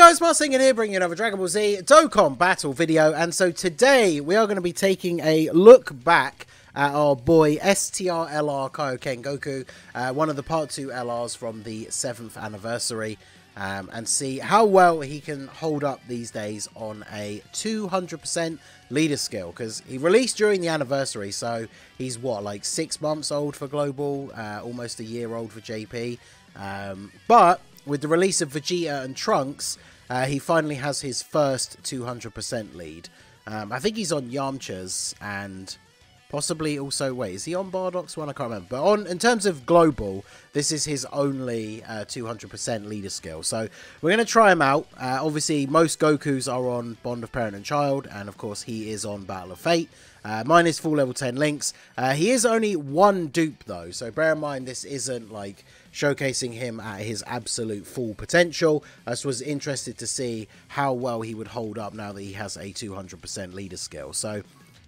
guys, Marcin here, bringing you another Dragon Ball Z Dokkan battle video. And so today we are going to be taking a look back at our boy STR LR KAIOKEN Goku, one of the Part 2 LRs from the 7th anniversary, and see how well he can hold up these days on a 200% leader skill, because he released during the anniversary, so he's what, like 6 months old for Global, almost a year old for JP, but with the release of Vegeta and Trunks, he finally has his first 200% lead. I think he's on Yamcha's and possibly also, wait, is he on Bardock's one? I can't remember. But in terms of Global, this is his only 200% leader skill. So we're going to try him out. Obviously, most Gokus are on Bond of Parent and Child, and of course, he is on Battle of Fate. Mine is full level 10 links. He is only one dupe though, so bear in mind this isn't like showcasing him at his absolute full potential. I just was interested to see how well he would hold up now that he has a 200% leader skill. So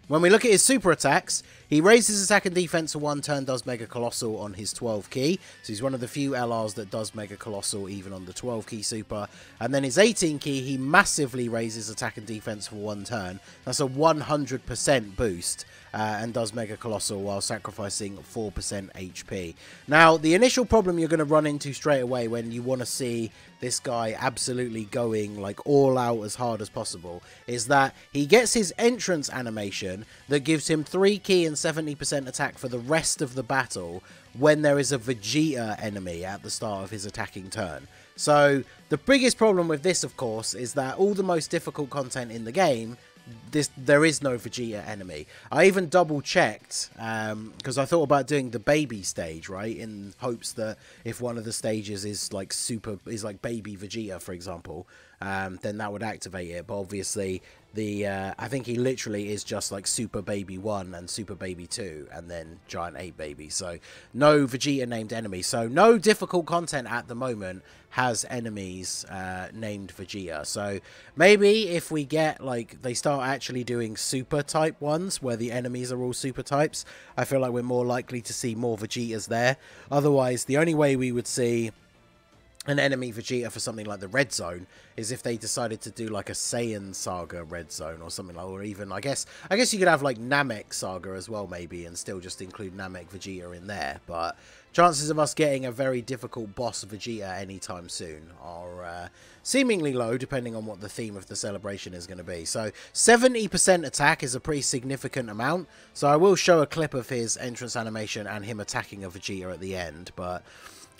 when we look at his super attacks, he raises attack and defense for 1 turn, does Mega Colossal on his 12 key. So he's one of the few LRs that does Mega Colossal even on the 12 key super. And then his 18 key, he massively raises attack and defense for 1 turn. That's a 100% boost. And does Mega Colossal while sacrificing 4% HP. Now, the initial problem you're going to run into straight away when you want to see this guy absolutely going like all out as hard as possible is that he gets his entrance animation that gives him 3 key and 70% attack for the rest of the battle when there is a Vegeta enemy at the start of his attacking turn. So the biggest problem with this, of course, is that all the most difficult content in the game, there is no Vegeta enemy. I even double checked because I thought about doing the baby stage, right, in hopes that if one of the stages is like baby Vegeta, for example, then that would activate it. But obviously I think he literally is just like Super Baby 1 and Super Baby 2 and then Giant 8 Baby. So no Vegeta named enemy. So no difficult content at the moment has enemies named Vegeta. So maybe if we get like they start actually doing super type ones where the enemies are all super types, I feel like we're more likely to see more Vegetas there. Otherwise, the only way we would see an enemy Vegeta for something like the Red Zone is if they decided to do like a Saiyan Saga Red Zone or something like, or even I guess you could have like Namek Saga as well maybe and still just include Namek Vegeta in there. But chances of us getting a very difficult boss Vegeta anytime soon are seemingly low, depending on what the theme of the celebration is going to be. So 70% attack is a pretty significant amount. So I will show a clip of his entrance animation and him attacking a Vegeta at the end, but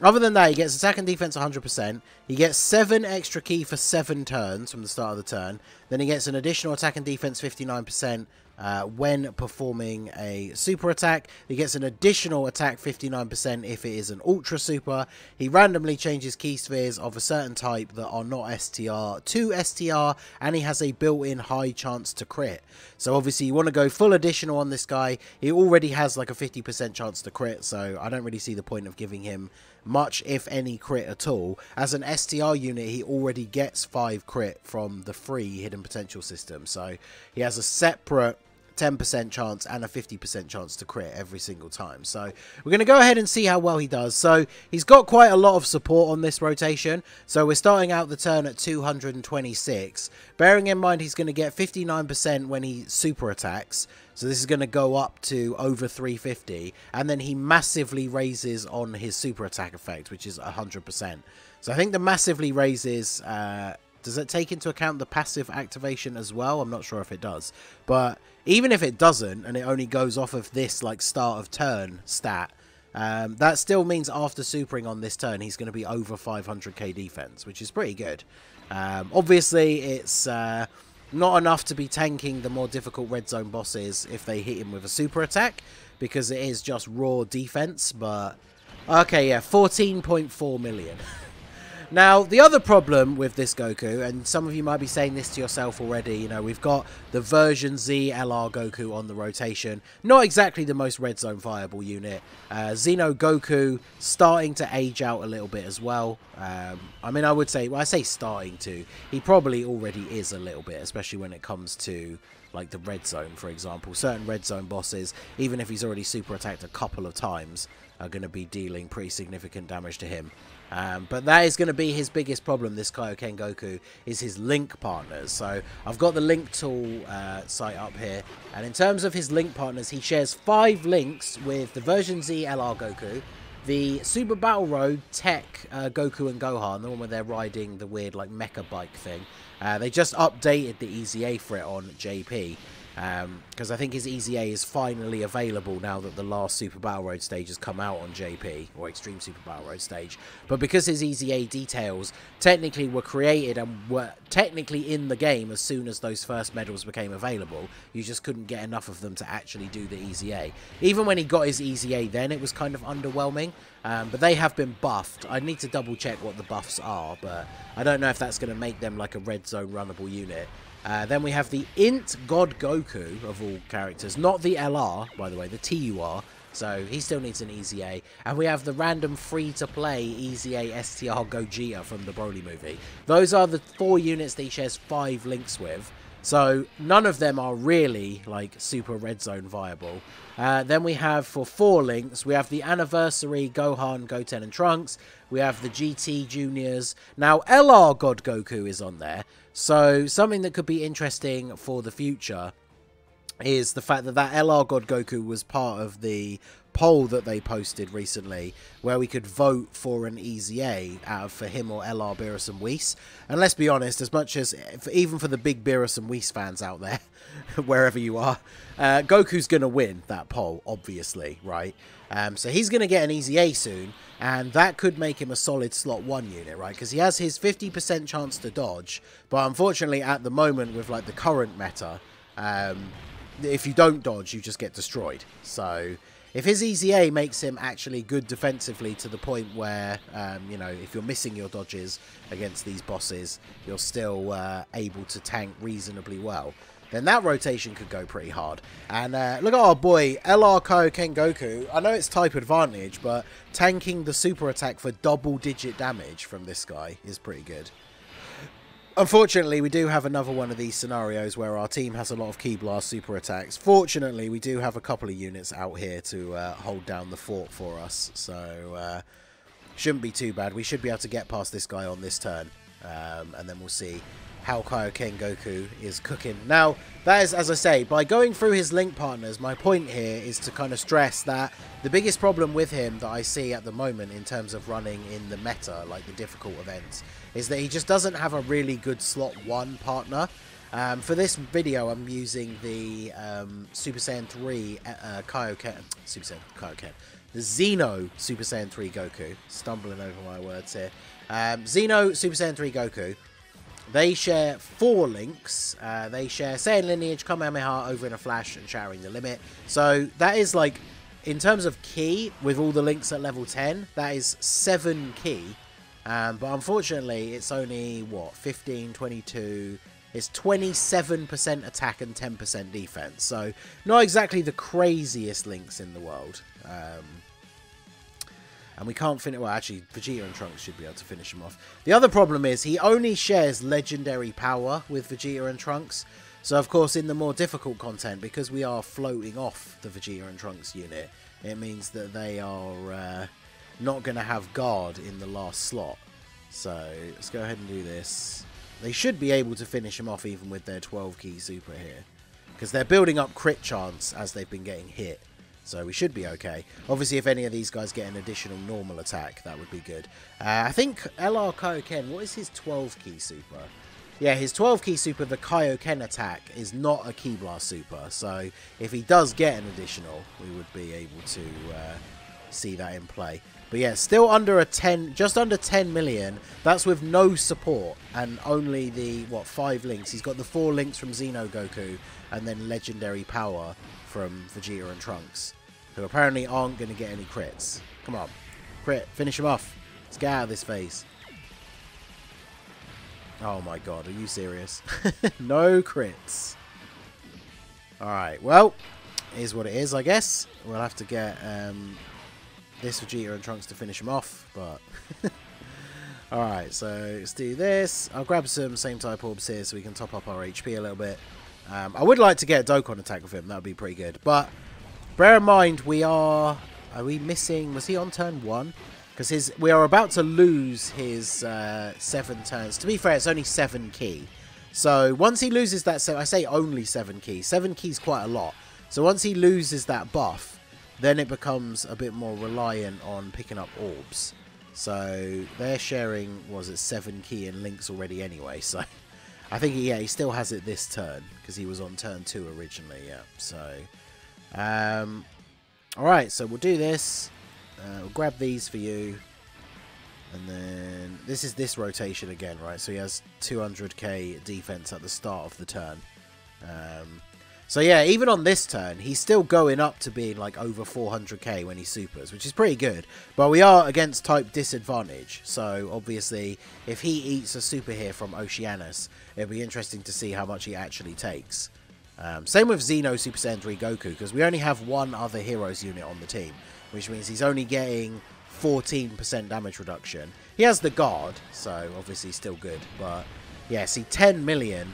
other than that, he gets attack and defense 100%. He gets 7 extra key for 7 turns from the start of the turn. Then he gets an additional attack and defense 59% when performing a super attack. He gets an additional attack 59% if it is an ultra super. He randomly changes key spheres of a certain type that are not STR to STR, and he has a built-in high chance to crit. So obviously you want to go full additional on this guy. He already has like a 50% chance to crit, so I don't really see the point of giving him much, if any, crit at all. As an STR unit, he already gets 5 crit from the free hidden potential system, so he has a separate 10% chance and a 50% chance to crit every single time. So we're going to go ahead and see how well he does. So he's got quite a lot of support on this rotation. So we're starting out the turn at 226. Bearing in mind he's going to get 59% when he super attacks. So this is going to go up to over 350. And then he massively raises on his super attack effect, which is 100%. So I think the massively raises... does it take into account the passive activation as well? I'm not sure if it does. But even if it doesn't, and it only goes off of this like start of turn stat, that still means after supering on this turn, he's going to be over 500k defense, which is pretty good. Obviously, it's not enough to be tanking the more difficult red zone bosses if they hit him with a super attack, because it is just raw defense. But okay, yeah, 14.4 million. Now, the other problem with this Goku, and some of you might be saying this to yourself already, you know, we've got the version Z LR Goku on the rotation. Not exactly the most red zone viable unit. Xeno Goku starting to age out a little bit as well. I mean, I would say, well, I say starting to. He probably already is a little bit, especially when it comes to like the red zone, for example. Certain red zone bosses, even if he's already super attacked a couple of times, are going to be dealing pretty significant damage to him. But that is going to be his biggest problem, this KAIOKEN Goku, is his link partners. So I've got the link tool site up here. And in terms of his link partners, he shares 5 links with the version Z LR Goku, the Super Battle Road Tech Goku and Gohan, the one where they're riding the weird like mecha bike thing. They just updated the EZA for it on JP. Because I think his EZA is finally available now that the last Super Battle Road stage has come out on JP, or Extreme Super Battle Road stage. But because his EZA details technically were created and were technically in the game as soon as those first medals became available, you just couldn't get enough of them to actually do the EZA. Even when he got his EZA then, it was kind of underwhelming. But they have been buffed. I need to double check what the buffs are, but I don't know if that's going to make them like a red zone runnable unit. Then we have the Int God Goku, of all characters. Not the LR, by the way, the TUR. So he still needs an EZA. And we have the random free-to-play EZA STR Gogeta from the Broly movie. Those are the 4 units that he shares 5 links with. So none of them are really, like, super red zone viable. Then we have, for 4 links, we have the Anniversary Gohan, Goten, and Trunks. We have the GT Juniors. Now, LR God Goku is on there. So something that could be interesting for the future is the fact that that LR God Goku was part of the poll that they posted recently, where we could vote for an EZA out of for him or LR Beerus and Whis. And let's be honest, as much as even for the big Beerus and Whis fans out there, wherever you are, Goku's gonna win that poll, obviously, right? So he's gonna get an EZA soon, and that could make him a solid slot 1 unit, right? Because he has his 50% chance to dodge, but unfortunately at the moment with like the current meta, if you don't dodge, you just get destroyed. So if his EZA makes him actually good defensively to the point where, you know, if you're missing your dodges against these bosses, you're still able to tank reasonably well, then that rotation could go pretty hard. And look at our boy, LR KAIOKEN Goku. I know it's type advantage, but tanking the super attack for double-digit damage from this guy is pretty good. Unfortunately, we do have another one of these scenarios where our team has a lot of Ki Blast super attacks. Fortunately, we do have a couple of units out here to hold down the fort for us. So, shouldn't be too bad. We should be able to get past this guy on this turn. And then we'll see how KAIOKEN Goku is cooking. Now, that is, as I say, by going through his link partners, my point here is to kind of stress that the biggest problem with him that I see at the moment in terms of running in the meta, like the difficult events, is that he just doesn't have a really good slot 1 partner. For this video, I'm using the Super Saiyan 3 KAIOKEN, the Xeno Super Saiyan 3 Goku. Stumbling over my words here. Xeno Super Saiyan 3 Goku. They share 4 links. They share Saiyan Lineage, Kamehameha, Over in a Flash, and Shattering the Limit. So that is like, in terms of Ki, with all the links at level 10, that is 7 Ki. But unfortunately, it's only, what, 15, 22... It's 27% attack and 10% defense. So, not exactly the craziest links in the world. And we can't finish... Well, actually, Vegeta and Trunks should be able to finish him off. The other problem is he only shares legendary power with Vegeta and Trunks. So, of course, in the more difficult content, because we are floating off the Vegeta and Trunks unit, it means that they are not going to have guard in the last slot. So, let's go ahead and do this. They should be able to finish him off even with their 12 Ki super here. Because they're building up crit chance as they've been getting hit. So we should be okay. Obviously, if any of these guys get an additional normal attack, that would be good. I think LR KAIOKEN, what is his 12 Ki super? Yeah, his 12 Ki super, the KAIOKEN attack, is not a Ki Blast super. So if he does get an additional, we would be able to see that in play. But yeah, still under a 10, just under 10 million. That's with no support and only the, what, 5 links. He's got the 4 links from Xeno Goku and then legendary power from Vegeta and Trunks, who apparently aren't going to get any crits. Come on. Crit. Finish him off. Let's get out of this phase. Oh my god, are you serious? No crits. Alright, well, is what it is, I guess. We'll have to get... this Vegeta and Trunks to finish him off, but... Alright, so let's do this. I'll grab some same type orbs here so we can top up our HP a little bit. I would like to get a Dokkan attack with him, that would be pretty good. But bear in mind, we are we missing... Was he on turn 1? Because we are about to lose his 7 turns. To be fair, it's only 7 key. So once he loses that, I say only 7 keys. 7 keys quite a lot. So once he loses that buff, then it becomes a bit more reliant on picking up orbs. So they're sharing, was it 7 key and links already anyway. So I think, yeah, he still has it this turn because he was on turn 2 originally. Yeah. So, all right. So we'll do this. We'll grab these for you. And then this is this rotation again, right? So he has 200k defense at the start of the turn. So yeah, even on this turn, he's still going up to being like over 400k when he supers, which is pretty good. But we are against type disadvantage. So obviously, if he eats a super here from Oceanus, it'll be interesting to see how much he actually takes. Same with Xeno Super Saiyan 3 Goku, because we only have one other heroes unit on the team, which means he's only getting 14% damage reduction. He has the guard, so obviously still good. But yeah, see, 10 million,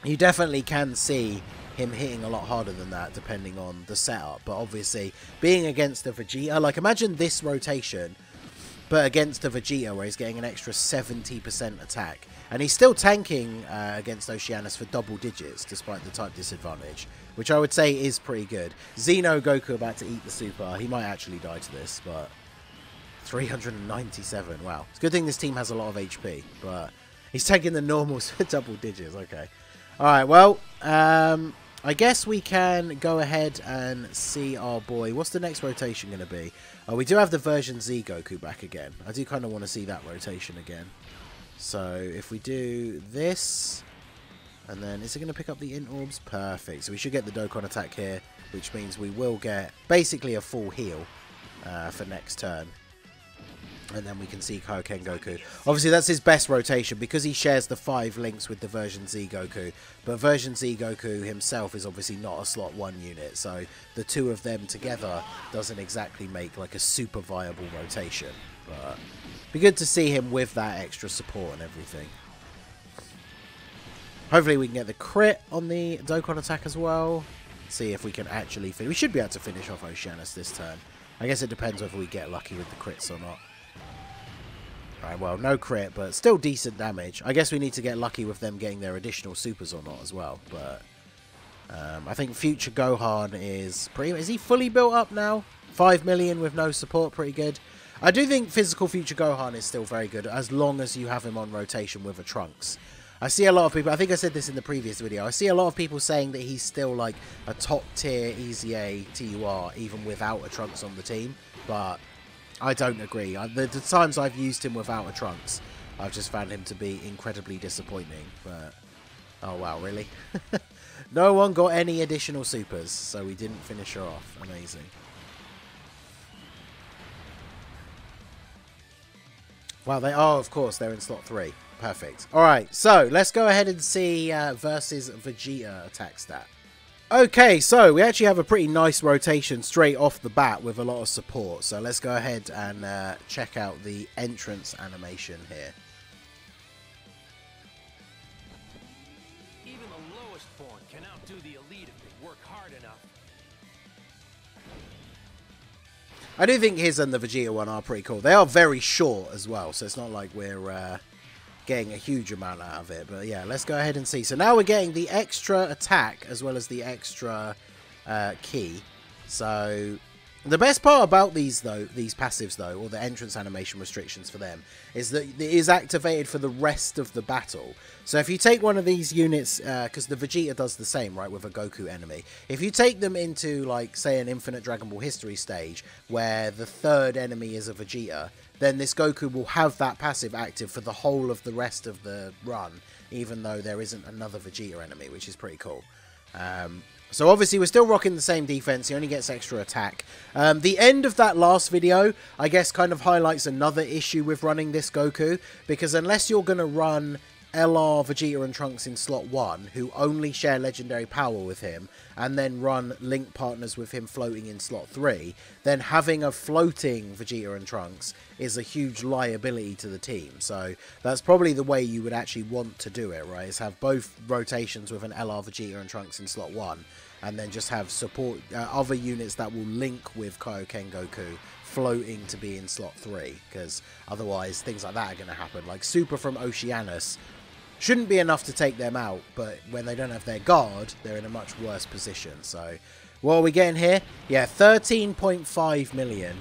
you definitely can see him hitting a lot harder than that depending on the setup. But obviously, being against a Vegeta, like imagine this rotation, but against a Vegeta where he's getting an extra 70% attack. And he's still tanking against Oceanus for double digits despite the type disadvantage, which I would say is pretty good. Xeno Goku about to eat the super. He might actually die to this, but 397. Wow. It's a good thing this team has a lot of HP, but he's taking the normals for double digits. Okay. All right, well, I guess we can go ahead and see our boy. What's the next rotation going to be? Oh, we do have the version Z Goku back again. I do kind of want to see that rotation again. So if we do this, and then is it going to pick up the int orbs? Perfect. So we should get the Dokkan attack here, which means we will get basically a full heal for next turn. And then we can see KAIOKEN Goku. Obviously, that's his best rotation because he shares the 5 links with the version Z Goku. But version Z Goku himself is obviously not a slot 1 unit. So the two of them together doesn't exactly make like a super viable rotation. But be good to see him with that extra support and everything. Hopefully we can get the crit on the Dokkan attack as well. See if we can actually finish. We should be able to finish off Oceanus this turn. I guess it depends whether we get lucky with the crits or not. Right, well, no crit, but still decent damage. I guess we need to get lucky with them getting their additional supers or not as well. But I think Future Gohan is pretty... Is he fully built up now? 5 million with no support, pretty good. I do think physical Future Gohan is still very good as long as you have him on rotation with a Trunks. I see a lot of people... I think I said this in the previous video. I see a lot of people saying that he's still like a top tier Easy A TUR even without a Trunks on the team. But... I don't agree. The times I've used him without a Trunks, I've just found him to be incredibly disappointing. But oh wow, really? No one got any additional supers, so we didn't finish her off. Amazing. Wow, of course, they're in slot 3. Perfect. Alright, so let's go ahead and see versus Vegeta attack stat. Okay, so we actually have a pretty nice rotation straight off the bat with a lot of support. So let's go ahead and check out the entrance animation here. Even the lowest born can outdo the elite if they work hard enough. I do think his and the Vegeta one are pretty cool. They are very short as well, so it's not like we're getting a huge amount out of it. But yeah, let's go ahead and see. So now we're getting the extra attack as well as the extra key. So the best part about these passives though, or the entrance animation restrictions for them, is that it is activated for the rest of the battle. So if you take one of these units, because the Vegeta does the same, right, with a Goku enemy. If you take them into, like, say, an Infinite Dragon Ball History stage, where the third enemy is a Vegeta, then this Goku will have that passive active for the whole of the rest of the run, even though there isn't another Vegeta enemy, which is pretty cool. So obviously we're still rocking the same defense. He only gets extra attack. The end of that last video, I guess, kind of highlights another issue with running this Goku, because unless you're going to run LR, Vegeta and Trunks in slot 1, who only share legendary power with him, and then run link partners with him floating in slot 3, then having a floating Vegeta and Trunks is a huge liability to the team. So that's probably the way you would actually want to do it, right? Is have both rotations with an LR, Vegeta and Trunks in slot 1, and then just have support other units that will link with KAIOKEN Goku floating to be in slot 3, because otherwise things like that are going to happen. Like Super from Oceanus shouldn't be enough to take them out, but when they don't have their guard, they're in a much worse position. So what are we getting here? Yeah, 13.5 million.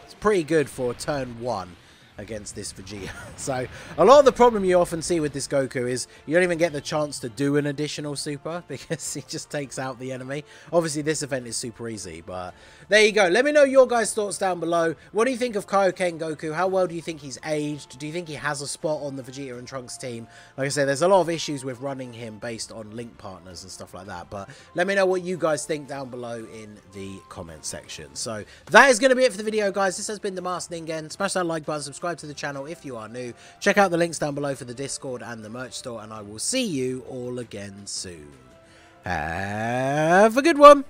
It's pretty good for turn 1 against this Vegeta. So a lot of the problem you often see with this Goku is you don't even get the chance to do an additional super because he just takes out the enemy. Obviously this event is super easy, but there you go. Let me know your guys' thoughts down below. What do you think of KAIOKEN Goku? How well do you think he's aged? Do you think he has a spot on the Vegeta and Trunks team? Like I said, there's a lot of issues with running him based on link partners and stuff like that, but let me know what you guys think down below in the comment section. So that is going to be it for the video, guys. This has been the Masked Ningen. Smash that like button, subscribe to the channel if you are new. Check out the links down below for the Discord and the merch store, and I will see you all again soon. Have a good one.